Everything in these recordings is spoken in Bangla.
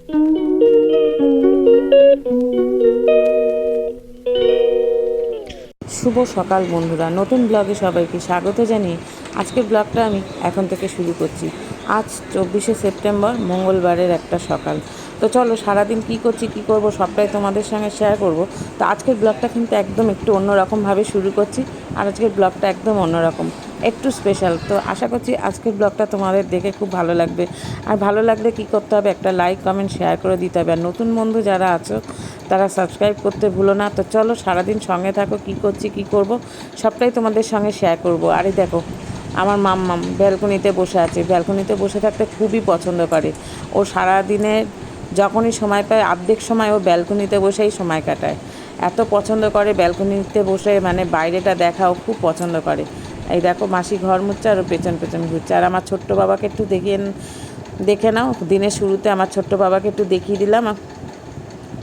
শুভ সকাল বন্ধুরা, নতুন ব্লগে সবাইকে স্বাগত জানিয়ে আজকের ব্লগটা আমি এখন থেকে শুরু করছি। আজ 24শে সেপ্টেম্বর, মঙ্গলবারের একটা সকাল। তো চলো সারাদিন কী করছি কী করব সবটাই তোমাদের সঙ্গে শেয়ার করব। তো আজকের ব্লগটা কিন্তু একদম একটু অন্যরকমভাবে শুরু করছি, আর আজকের ব্লগটা একদম অন্যরকম, একটু স্পেশাল। তো আশা করছি আজকের ব্লগটা তোমাদের দেখে খুব ভালো লাগবে। আর ভালো লাগলে কী করতে হবে, একটা লাইক কমেন্ট শেয়ার করে দিতে হবে। আর নতুন বন্ধু যারা আছো তারা সাবস্ক্রাইব করতে ভুলো না। তো চলো সারাদিন সঙ্গে থাকো, কী করছি কী করব সবটাই তোমাদের সঙ্গে শেয়ার করব। আরে দেখো আমার মাম্মাম ব্যালকনিতে বসে আছে। ব্যালকনিতে বসে থাকতে খুবই পছন্দ করে। ও সারাদিনে যখনই সময় পায় অর্ধেক সময় ও ব্যালকনিতে বসেই সময় কাটায়। এত পছন্দ করে ব্যালকনিতে বসে, মানে বাইরেটা দেখাও খুব পছন্দ করে। এই দেখো মাসি ঘর মুচ্ছে আর পেছন পেছন ঘুরছে। আর আমার ছোট্ট বাবাকে একটু দেখে নাও, দিনের শুরুতে আমার ছোট্ট বাবাকে একটু দেখিয়ে দিলাম।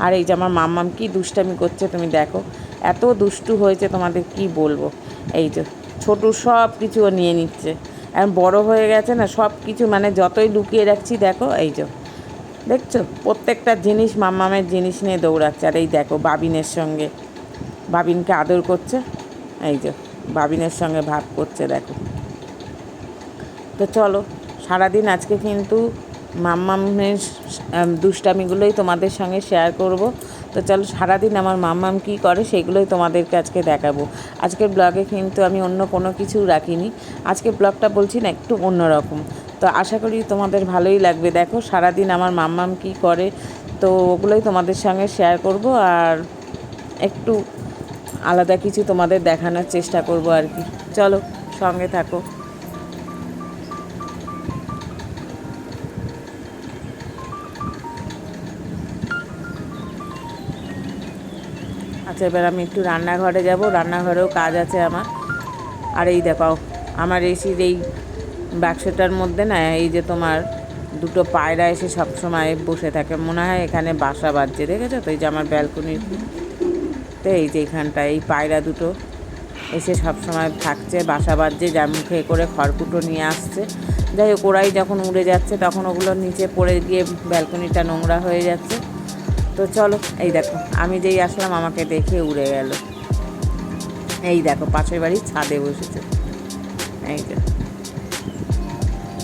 আর এই যে আমার মাম্মাম কি দুষ্টামি করছে তুমি দেখো, এত দুষ্টু হয়েছে তোমাদের কি বলবো। এই যে ছোটু সব কিছু ও নিয়ে নিচ্ছে, এখন বড় হয়ে গেছে না, সব কিছু মানে যতই লুকিয়ে রাখছি দেখো, এই যে দেখছো প্রত্যেকটা জিনিস মাম্মামের জিনিস নিয়ে দৌড়াচ্ছে। আর এই দেখো বাবিনের সঙ্গে, বাবিনকে আদর করছে, এই যে বাবিনের সঙ্গে ভাব করছে দেখো। তো চলো সারাদিন আজকে কিন্তু মাম্মামের দুষ্টামিগুলোই তোমাদের সঙ্গে শেয়ার করব। তো চলো সারাদিন আমার মাম্মাম কী করে সেগুলোই তোমাদেরকে আজকে দেখাবো। আজকের ব্লগে কিন্তু আমি অন্য কোনো কিছু রাখিনি, আজকে ব্লগটা বলছি না একটু অন্যরকম। তো আশা করি তোমাদের ভালোই লাগবে। দেখো সারাদিন আমার মাম্মাম কী করে, তো ওগুলোই তোমাদের সঙ্গে শেয়ার করব। আর একটু আলাদা কিছু তোমাদের দেখানোর চেষ্টা করব আর কি। চলো সঙ্গে থাকো। আচ্ছা এবার আমি একটু রান্নাঘরে যাব, রান্নাঘরেও কাজ আছে আমার। আর এই দেখো আমার এসির এই বাক্সটার মধ্যে না, এই যে তোমার দুটো পায়রা এসে সব সময় বসে থাকে, মনে হয় এখানে বাসা বাঁধছে, দেখেছো তো? এই যে আমার ব্যালকনিতে এই যে এখানটায় এই পায়রা দুটো এসে সব সময় থাকছে, বাসা বাঁধছে, যা মুখে করে খড়কুটো নিয়ে আসছে। যাই হোক ওরাই যখন উড়ে যাচ্ছে তখন ওগুলো নিচে পড়ে গিয়ে ব্যালকনিটা নোংরা হয়ে যাচ্ছে। তো চলো এই দেখো আমি যেই আসলাম আমাকে দেখে উড়ে গেল। এই দেখো পাশের বাড়ির ছাদে বসেছে, এই যে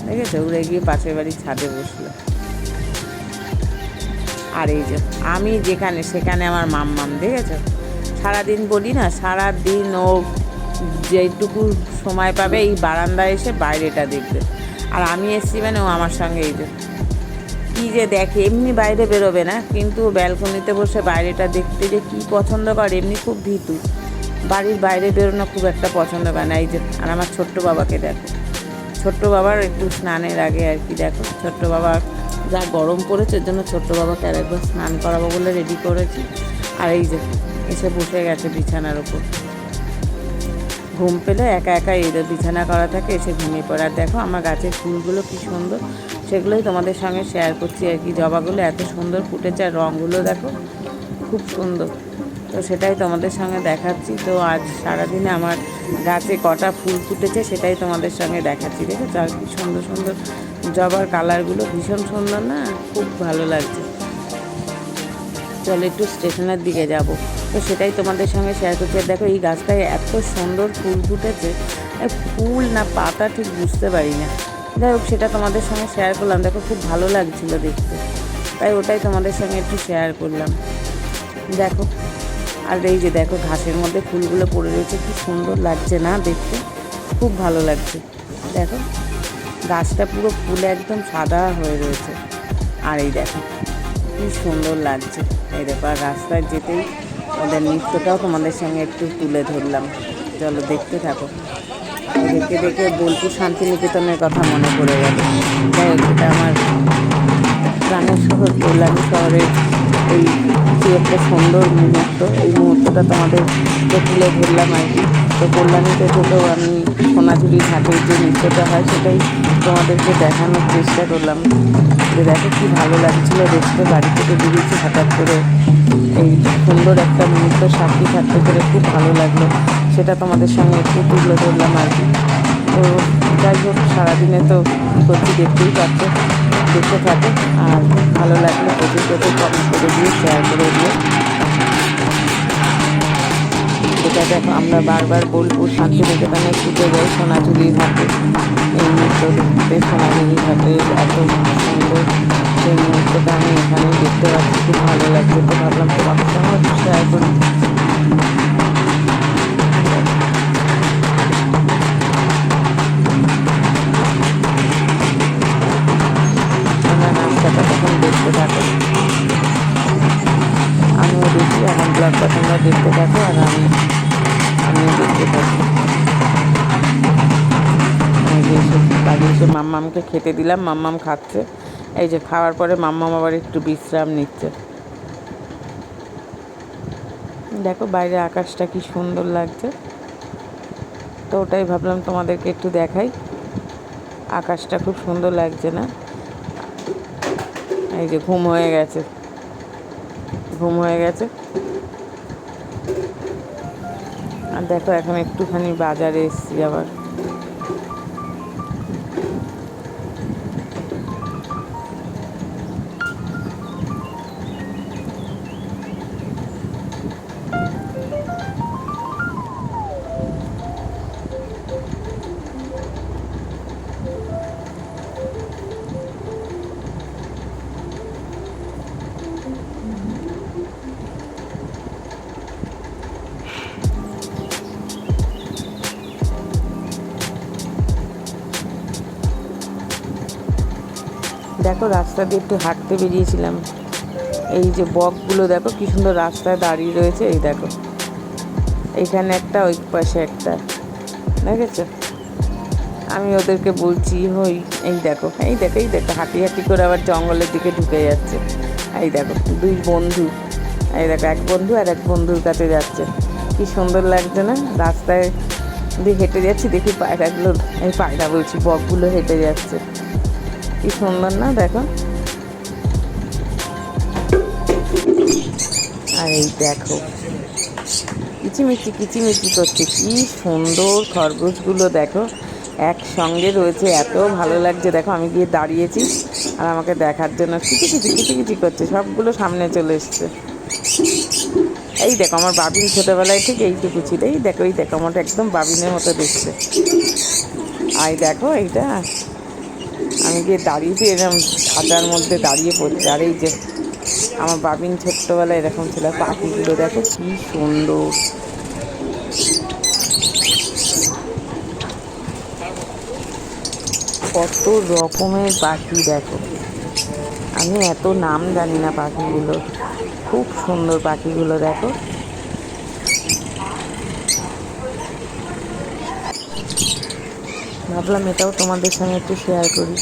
দেখেছো উড়ে গিয়ে পাশের বাড়ির ছাদে বসলো। আর এই যে আমি যেখানে সেখানে আমার মাম্মাম, দেখেছো? সারাদিন বলি না, সারাদিন ও যেটুকু সময় পাবে এই বারান্দায় এসে বাইরেটা দেখবে। আর আমি এসছি মানে ও আমার সঙ্গে এই যে কী যে দেখে, এমনি বাইরে বেরোবে না কিন্তু ব্যালকনিতে বসে বাইরেটা দেখতে যে কী পছন্দ করে। এমনি খুব ভীতু, বাড়ির বাইরে বেরোনো খুব একটা পছন্দ করে না। এই যে আর আমার ছোট্ট বাবাকে দেখো, ছোট্ট বাবার একটু স্নানের আগে আর কি দেখো, ছোট্ট বাবা যা গরম পড়েছে এর জন্য ছোট্ট বাবাকে আর একবার স্নান করাবো বলে রেডি করেছি। আর এই যে এসে বসে গেছে বিছানার ওপর, ঘুম পেলে একা একা এই বিছানা করা থাকে, এসে ঘুমিয়ে পড়ে। আর দেখো আমার গাছের ফুলগুলো কী সুন্দর, সেগুলোই তোমাদের সঙ্গে শেয়ার করছি আর কি। জবাগুলো এত সুন্দর ফুটেছে আর রঙগুলো দেখো খুব সুন্দর, তো সেটাই তোমাদের সঙ্গে দেখাচ্ছি। তো আজ সারাদিনে আমার গাছে কটা ফুল ফুটেছে সেটাই তোমাদের সঙ্গে দেখাচ্ছি। দেখেছো আর কি সুন্দর সুন্দর জবার কালারগুলো, ভীষণ সুন্দর না, খুব ভালো লাগছে। চলো একটু স্টেশনের দিকে যাব, তো সেটাই তোমাদের সঙ্গে শেয়ার করছি। দেখো এই গাছটায় এত সুন্দর ফুল ফুটেছে, ফুল না পাতা ঠিক বুঝতে পারি না। যাই হোক সেটা তোমাদের সঙ্গে শেয়ার করলাম, দেখো খুব ভালো লাগছিলো দেখতে, তাই ওটাই তোমাদের সঙ্গে একটু শেয়ার করলাম। দেখো আর এই যে দেখো ঘাসের মধ্যে ফুলগুলো পড়ে রয়েছে, কি সুন্দর লাগছে না দেখতে, খুব ভালো লাগছে। দেখো গাছটা পুরো ফুলে একদম সাদা হয়ে রয়েছে। আর এই দেখো কি সুন্দর লাগছে। এই দেখো আর রাস্তায় যেতেই ওদের নৃত্যটাও তোমাদের সঙ্গে একটু তুলে ধরলাম। চলো দেখতে থাকো, দেখে দেখে বোলপুর শান্তিনিকেতনের কথা মনে পড়ে গেল। যাই হোক এটা আমার প্রাণের শহর কল্যাণী শহরের এই যে একটা সুন্দর মুহূর্ত, এই মুহূর্তটা তোমাদের তুলে ধরলাম আর কি। তো কল্যাণীতে থেকেও আমি সোনাঝুরি ঘাটের যে নৃত্যটা হয় সেটাই তোমাদেরকে দেখানোর চেষ্টা করলাম। যে দেখো কী ভালো লাগছিলো দেখতে, বাড়ি থেকে বেরিয়েছি হঠাৎ করে এই সুন্দর একটা মুহূর্ত সাক্ষী থাকতে পেরে খুব ভালো লাগলো, সেটা তোমাদের সঙ্গে একটু তুলে ধরলাম আর কি। তো যাই হোক সারাদিনে তো কী করছি দেখতেই পাচ্ছ, দেখতে থাকো, আর ভালো লাগলে প্রচুর প্রচুর কমেন্ট করে দিও, শেয়ার করে দিও। এটা দেখো, আমরা বারবার বোলপুর শান্তিনিকেতনে ছুটে যাই সোনাঝুরির ঘাটে। এই মুহূর্ত দেখতে সোনাঝুরির ঘাটে এত সুন্দর সেই মুহূর্তটা আমি এখানে দেখতে পাচ্ছি, খুব ভালো লাগছে। তো ভাবলাম তোমাদের সঙ্গে একটু শেয়ার করি। তোমরা নাচটাটা তখন দেখতে থাকো, আমিও দেখি। এখন ব্লগটা তোমরা দেখতে থাকো আর আমিও দেখতে থাকি। এই যে বাড়ি এসে মাম্মামকে খেতে দিলাম, মাম্মাম খাচ্ছে। এই যে খাওয়ার পরে মাম্মাম আবার একটু বিশ্রাম নিচ্ছে। দেখো বাইরে আকাশটা কি সুন্দর লাগছে, তো ওটাই ভাবলাম তোমাদেরকে একটু দেখাই। আকাশটা খুব সুন্দর লাগছে না? এই যে ঘুম হয়ে গেছে, ঘুম হয়ে গেছে। আর দেখো এখন একটুখানি বাজারে এসছি আবার। দেখো রাস্তা দিয়ে একটু হাঁটতে বেরিয়েছিলাম। এই যে বকগুলো দেখো কি সুন্দর রাস্তায় দাঁড়িয়ে রয়েছে। এই দেখো, এইখানে একটা, ওই পাশে একটা, দেখেছো? আমি ওদেরকে বলছি হই, এই দেখো এই দেখো এই দেখো, হাঁটি হাঁটি করে আবার জঙ্গলের দিকে ঢুকে যাচ্ছে। এই দেখো দুই বন্ধু, এই দেখো এক বন্ধু আর এক বন্ধুর কাছে যাচ্ছে। কি সুন্দর লাগছে না? রাস্তায় দিয়ে হেঁটে যাচ্ছি, দেখি পায়রাগুলো, এই পায়রা বলছি, বকগুলো হেঁটে যাচ্ছে। কি সুন্দর না? দেখো। আর এই দেখো কিচিমিচি কিচিমিচি করছে, কি সুন্দর খরগোশগুলো দেখো একসঙ্গে রয়েছে, এত ভালো লাগছে। দেখো আমি গিয়ে দাঁড়িয়েছি আর আমাকে দেখার জন্য কিচিকিচি কিচিকিচি করছে, সবগুলো সামনে চলে এসছে। এই দেখো আমার বাবিন ছোটোবেলায় ঠিক এইটুকু ছিল। এই দেখো এই দেখো, আমার একদম বাবিনের মতো দেখছে। আর দেখো এইটা আমি গিয়ে দাঁড়িয়েছি, এরকম খাঁচার মধ্যে দাঁড়িয়ে পড়ছে। আর এই যে আমার বাবিন ছোট্টবেলায় এরকম ছিল। পাখিগুলো দেখো কি সুন্দর, কত রকমের পাখি দেখো। আমি এত নাম জানি না পাখিগুলো, খুব সুন্দর পাখিগুলো দেখো। ভাবলাম এটাও তোমাদের সঙ্গে একটু শেয়ার করি।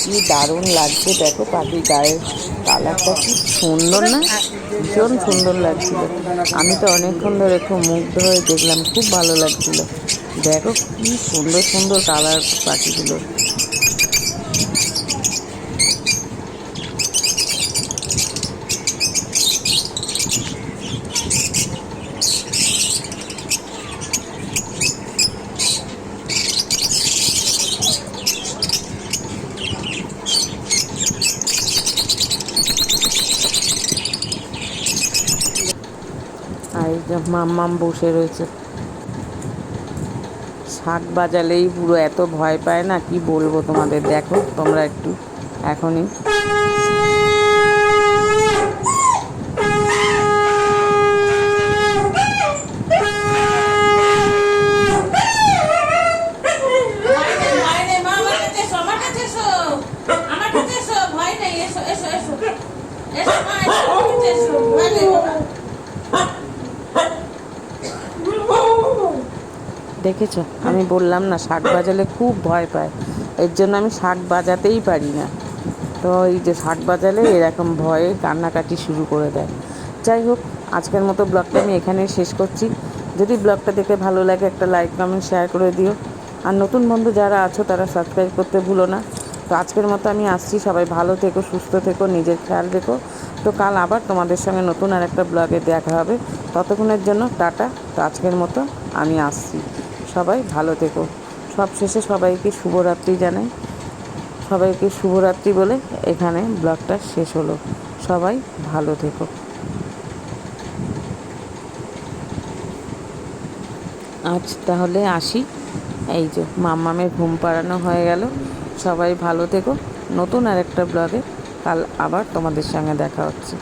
কি দারুণ লাগছে দেখো, পাখির গায়ের কালারটা কি সুন্দর না? ভীষণ সুন্দর লাগছিল। আমি তো অনেকক্ষণ ধরে খুব মুগ্ধ হয়ে দেখলাম, খুব ভালো লাগছিল। দেখো কি সুন্দর সুন্দর কালার পাখিগুলো। আর এই যে মাম্মাম বসে রয়েছে, শাক বাজালেই পুরো এত ভয় পায় না, কি বলবো তোমাদের। দেখো তোমরা একটু এখনই। দেখেছো, আমি বললাম না শাক বাজালে খুব ভয় পায়, এর জন্য আমি শাক বাজাতেই পারি না। তো এই যে শাক বাজালে এরকম ভয়ে কান্নাকাটি শুরু করে দেয়। যাই হোক, আজকের মতো ব্লগটা আমি এখানেই শেষ করছি। যদি ব্লগটা দেখে ভালো লাগে একটা লাইক কমেন্ট শেয়ার করে দিও। আর নতুন বন্ধু যারা আছো তারা সাবস্ক্রাইব করতে ভুলো না। তো আজকের মতো আমি আসছি, সবাই ভালো থেকো, সুস্থ থেকো, নিজের খেয়াল রেখো। তো কাল আবার তোমাদের সঙ্গে নতুন আর একটা ব্লগে দেখা হবে। ততক্ষণের জন্য টাটা। তো আজকের মতো আমি আসছি, সবাই ভালো থেকো, সব শেষে সবাইকে শুভরাত্রি জানাই। সবাইকে শুভরাত্রি বলে এখানে ব্লগটা শেষ হলো। সবাই ভালো থেকো। আজ তাহলে আসি। এই যে মাম্মামের ঘুম পাড়ানো হয়ে গেল। সবাই ভালো থেকো। নতুন আরেকটা ব্লগে কাল আবার তোমাদের সঙ্গে দেখা হচ্ছে।